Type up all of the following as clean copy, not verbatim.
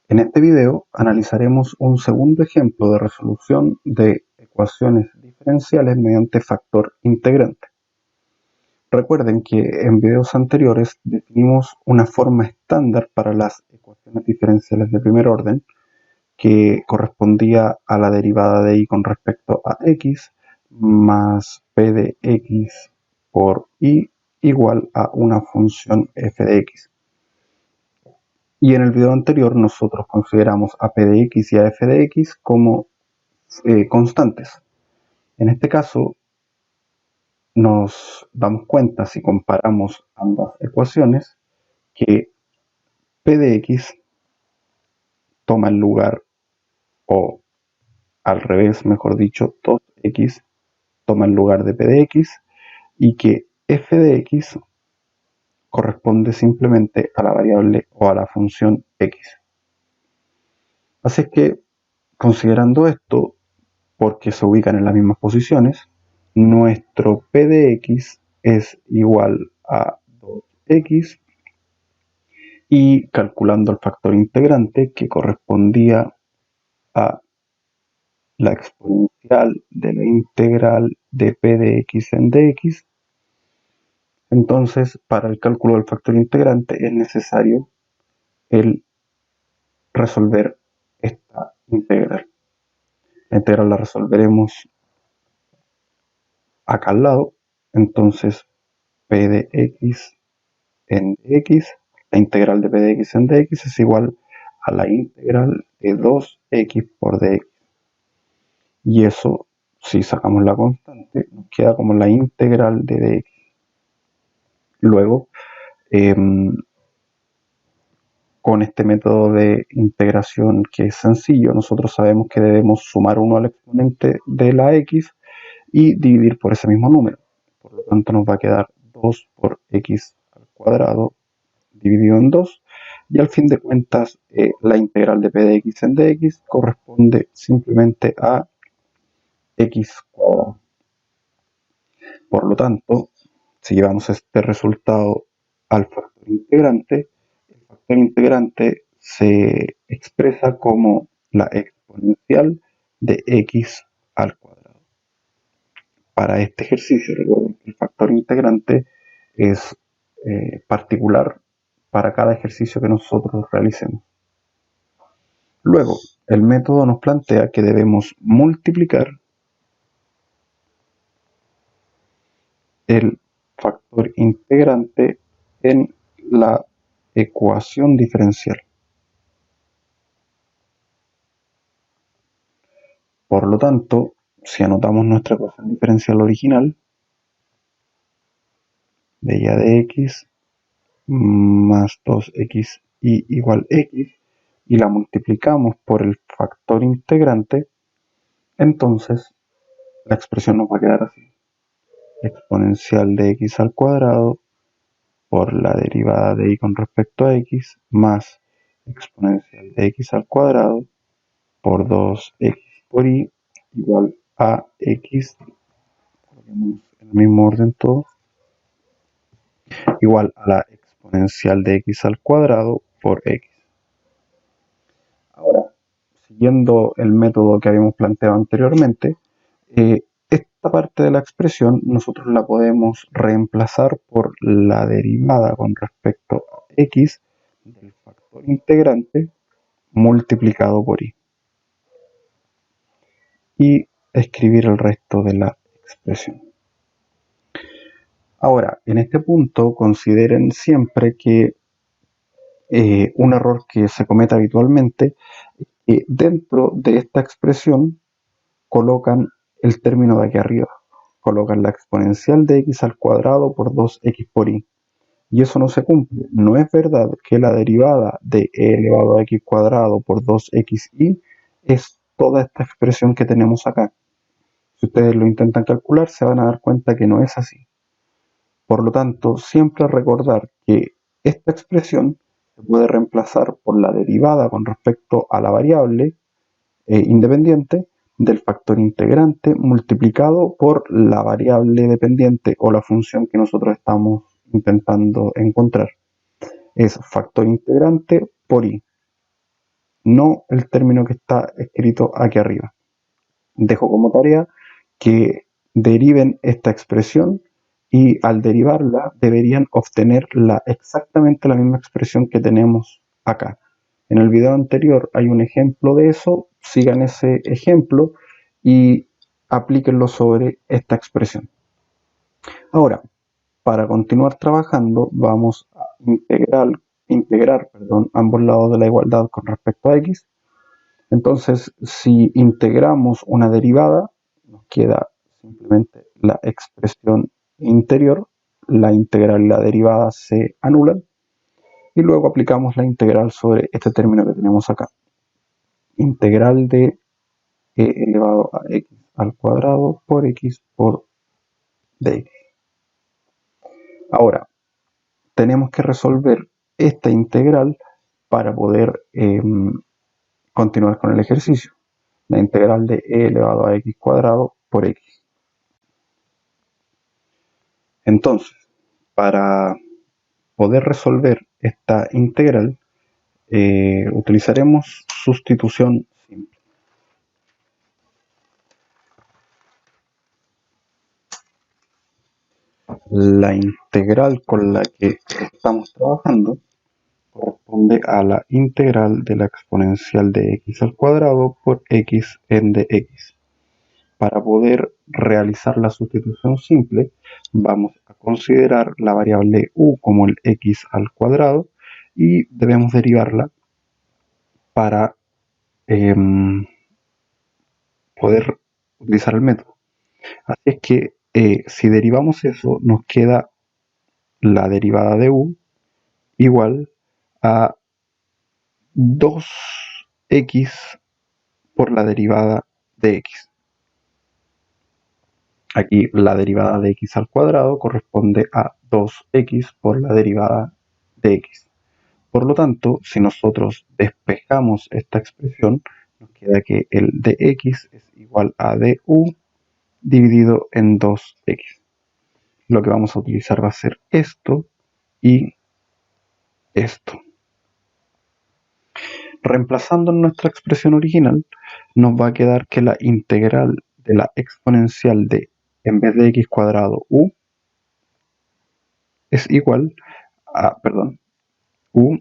En este video analizaremos un segundo ejemplo de resolución de ecuaciones diferenciales mediante factor integrante. Recuerden que en videos anteriores definimos una forma estándar para las ecuaciones diferenciales de primer orden que correspondía a la derivada de y con respecto a x más p de x por y igual a una función f de x. Y en el video anterior nosotros consideramos a p de x y a f de x como constantes. En este caso nos damos cuenta, si comparamos ambas ecuaciones, que p de x toma el lugar, o al revés, mejor dicho, 2x toma el lugar de p de x, y que f de x corresponde simplemente a la variable o a la función x. Así es que, considerando esto, porque se ubican en las mismas posiciones, nuestro p de x es igual a 2x, y calculando el factor integrante que correspondía a la exponencial de la integral de p de x en dx, entonces para el cálculo del factor integrante es necesario el resolver esta integral. La integral la resolveremos acá al lado, entonces p de x en dx, la integral de p de x en dx es igual a la integral de 2x por dx. Y eso, si sacamos la constante, nos queda como la integral de dx. Luego, con este método de integración que es sencillo, nosotros sabemos que debemos sumar 1 al exponente de la x y dividir por ese mismo número. Por lo tanto, nos va a quedar 2 por x al cuadrado dividido en 2, y al fin de cuentas la integral de p de x en dx corresponde simplemente a x cuadrado. Por lo tanto, si llevamos este resultado al factor integrante, el factor integrante se expresa como la exponencial de x al cuadrado. Para este ejercicio, recuerden que el factor integrante es particular para cada ejercicio que nosotros realicemos. Luego, el método nos plantea que debemos multiplicar el factor integrante en la ecuación diferencial. Por lo tanto, si anotamos nuestra ecuación diferencial original, de y de x más 2x igual x, y la multiplicamos por el factor integrante, entonces la expresión nos va a quedar así: exponencial de x al cuadrado por la derivada de y con respecto a x más exponencial de x al cuadrado por 2x por y igual a x, en el mismo orden todo, igual a la exponencial de x al cuadrado por x. Ahora, siguiendo el método que habíamos planteado anteriormente, esta parte de la expresión nosotros la podemos reemplazar por la derivada con respecto a x del factor integrante multiplicado por y, y escribir el resto de la expresión. Ahora, en este punto consideren siempre que un error que se comete habitualmente es que dentro de esta expresión colocan el término de aquí arriba, colocan la exponencial de x al cuadrado por 2x por y, y eso no se cumple. No es verdad que la derivada de e elevado a x cuadrado por 2xy es toda esta expresión que tenemos acá. Si ustedes lo intentan calcular, se van a dar cuenta que no es así. Por lo tanto, siempre recordar que esta expresión se puede reemplazar por la derivada con respecto a la variable independiente del factor integrante multiplicado por la variable dependiente o la función que nosotros estamos intentando encontrar. Es factor integrante por y. no el término que está escrito aquí arriba. Dejo como tarea que deriven esta expresión y al derivarla deberían obtener exactamente la misma expresión que tenemos acá. En el video anterior hay un ejemplo de eso, sigan ese ejemplo y aplíquenlo sobre esta expresión. Ahora, para continuar trabajando vamos a integrar ambos lados de la igualdad con respecto a x. Entonces, si integramos una derivada, nos queda simplemente la expresión interior, la integral y la derivada se anulan, y luego aplicamos la integral sobre este término que tenemos acá. Integral de e elevado a x al cuadrado por x por dx. Ahora, tenemos que resolver esta integral para poder continuar con el ejercicio. La integral de e elevado a x cuadrado por x. Entonces, para poder resolver esta integral, utilizaremos sustitución simple. La integral con la que estamos trabajando corresponde a la integral de la exponencial de x al cuadrado por x en dx. Para poder realizar la sustitución simple, vamos a considerar la variable u como el x al cuadrado y debemos derivarla para poder utilizar el método. Así es que si derivamos eso, nos queda la derivada de u igual a 2x por la derivada de x. Aquí la derivada de x al cuadrado corresponde a 2x por la derivada de x. Por lo tanto, si nosotros despejamos esta expresión, nos queda que el dx es igual a du dividido en 2x. Lo que vamos a utilizar va a ser esto y esto. Reemplazando en nuestra expresión original, nos va a quedar que la integral de la exponencial de, en vez de x cuadrado, u, es igual a, u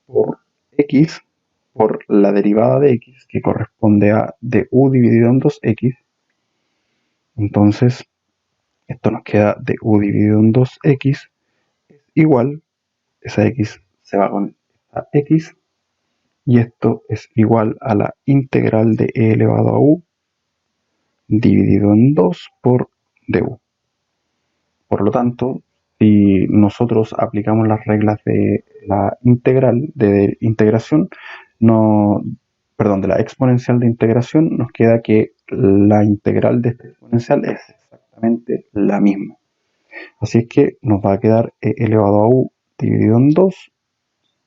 por x por la derivada de x, que corresponde a du dividido en 2x. Entonces, esto nos queda du dividido en 2x es igual, esa x se va con esta x, y esto es igual a la integral de e elevado a u dividido en 2 por du. Por lo tanto, si nosotros aplicamos las reglas de la integral de integración, de la exponencial de integración, nos queda que la integral de esta exponencial es exactamente la misma. Así es que nos va a quedar e elevado a u dividido en 2,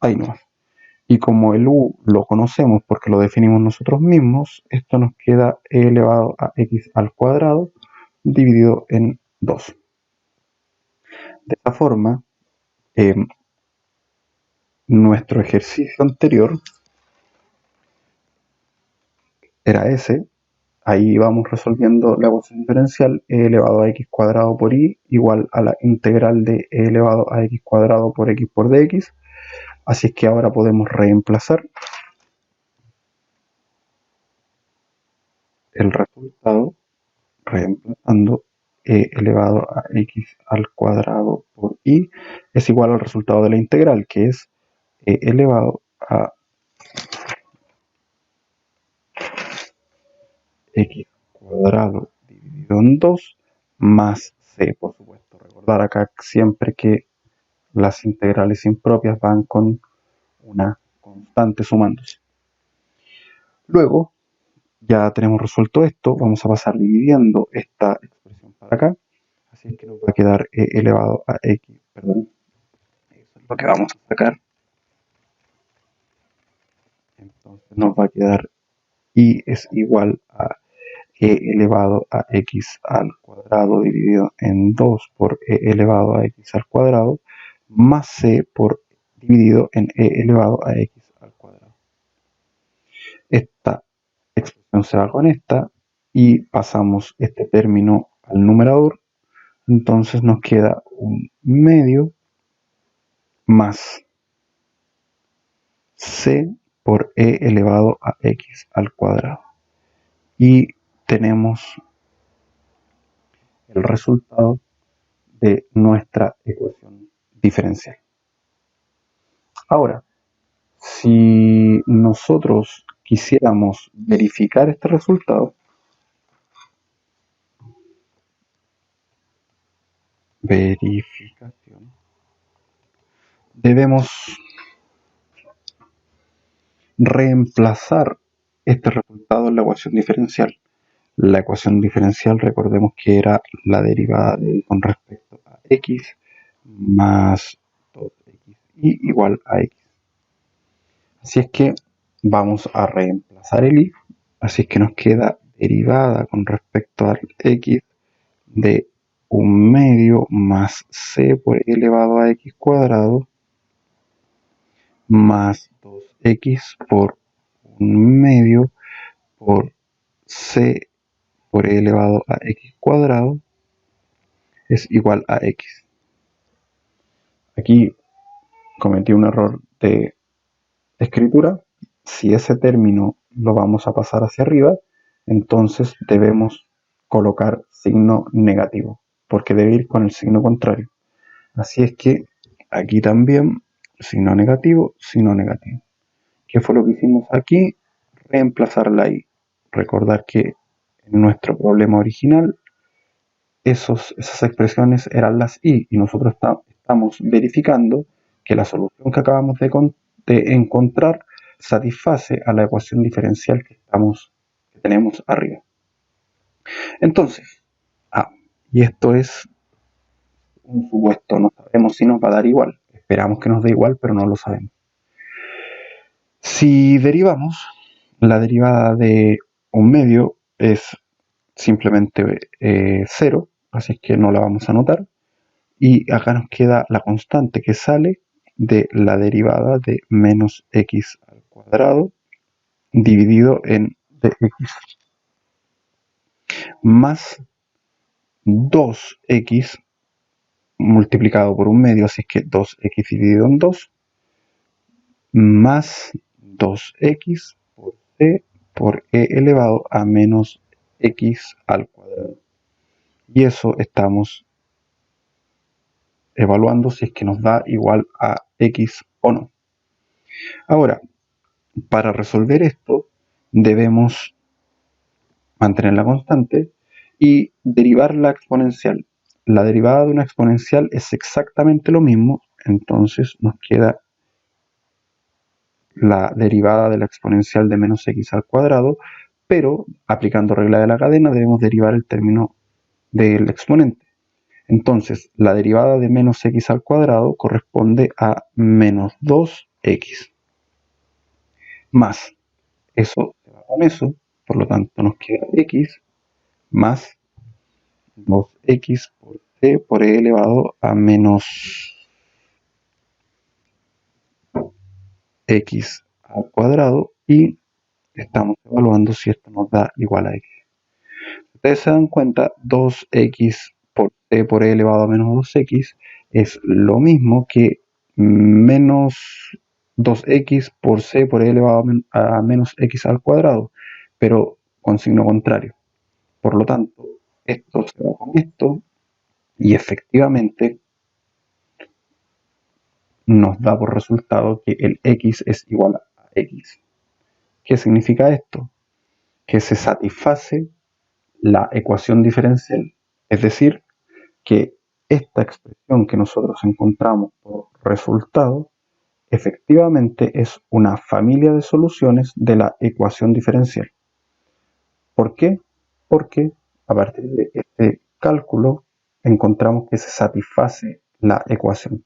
ahí nomás. Y como el u lo conocemos porque lo definimos nosotros mismos, esto nos queda e elevado a x al cuadrado dividido en 2. De esta forma, nuestro ejercicio anterior era ese. Ahí vamos resolviendo la ecuación diferencial e elevado a x cuadrado por y igual a la integral de e elevado a x cuadrado por x por dx. Así es que ahora podemos reemplazar el resultado reemplazando e elevado a x al cuadrado por y es igual al resultado de la integral, que es e elevado a x cuadrado dividido en 2 más c, por supuesto. Recordar acá siempre que las integrales impropias van con una constante sumándose. Luego, ya tenemos resuelto esto, vamos a pasar dividiendo esta expresión para acá. Así es que nos va a quedar e elevado a x, eso es lo que vamos a sacar. Entonces nos va a quedar y es igual a e elevado a x al cuadrado dividido en 2 por e elevado a x al cuadrado más c por dividido en e elevado a x al cuadrado. Esta expresión se va con esta y pasamos este término al numerador. Entonces nos queda un medio más c por e elevado a x al cuadrado. Y tenemos el resultado de nuestra ecuación diferencial. Ahora, si nosotros quisiéramos verificar este resultado, verificación, debemos reemplazar este resultado en la ecuación diferencial. La ecuación diferencial, recordemos que era la derivada de con respecto a x más 2x y igual a x. Así es que vamos a reemplazar el y, así es que nos queda derivada con respecto al x de un medio más c por e elevado a x cuadrado más 2x por un medio por c por e elevado a x cuadrado es igual a x. Aquí cometí un error de escritura. Si ese término lo vamos a pasar hacia arriba, entonces debemos colocar signo negativo, porque debe ir con el signo contrario. Así es que aquí también signo negativo, signo negativo. ¿Qué fue lo que hicimos aquí? Reemplazar la y. Recordar que en nuestro problema original esas expresiones eran las y nosotros estamos verificando que la solución que acabamos de encontrar satisface a la ecuación diferencial que tenemos arriba. Entonces, y esto es un supuesto, no sabemos si nos va a dar igual, esperamos que nos dé igual, pero no lo sabemos. Si derivamos, la derivada de un medio es simplemente 0, así es que no la vamos a anotar. Y acá nos queda la constante que sale de la derivada de menos x al cuadrado dividido en dx más 2x multiplicado por un medio, así es que 2x dividido en 2 más 2x por c por e elevado a menos x al cuadrado. Y eso estamos evaluando si es que nos da igual a x o no. Ahora, para resolver esto debemos mantener la constante y derivar la exponencial. La derivada de una exponencial es exactamente lo mismo, entonces nos queda la derivada de la exponencial de menos x al cuadrado, pero aplicando regla de la cadena debemos derivar el término del exponente. Entonces, la derivada de menos x al cuadrado corresponde a menos 2x. Más, eso se va con eso, por lo tanto nos queda x más 2x por c por e elevado a menos x al cuadrado y estamos evaluando si esto nos da igual a x. Ustedes se dan cuenta, 2x por c por e elevado a menos 2x es lo mismo que menos 2x por c por e elevado a menos x al cuadrado, pero con signo contrario. Por lo tanto, esto se va con esto y efectivamente nos da por resultado que el x es igual a x. ¿Qué significa esto? Que se satisface la ecuación diferencial, es decir, que esta expresión que nosotros encontramos por resultado efectivamente es una familia de soluciones de la ecuación diferencial. ¿Por qué? Porque a partir de este cálculo encontramos que se satisface la ecuación.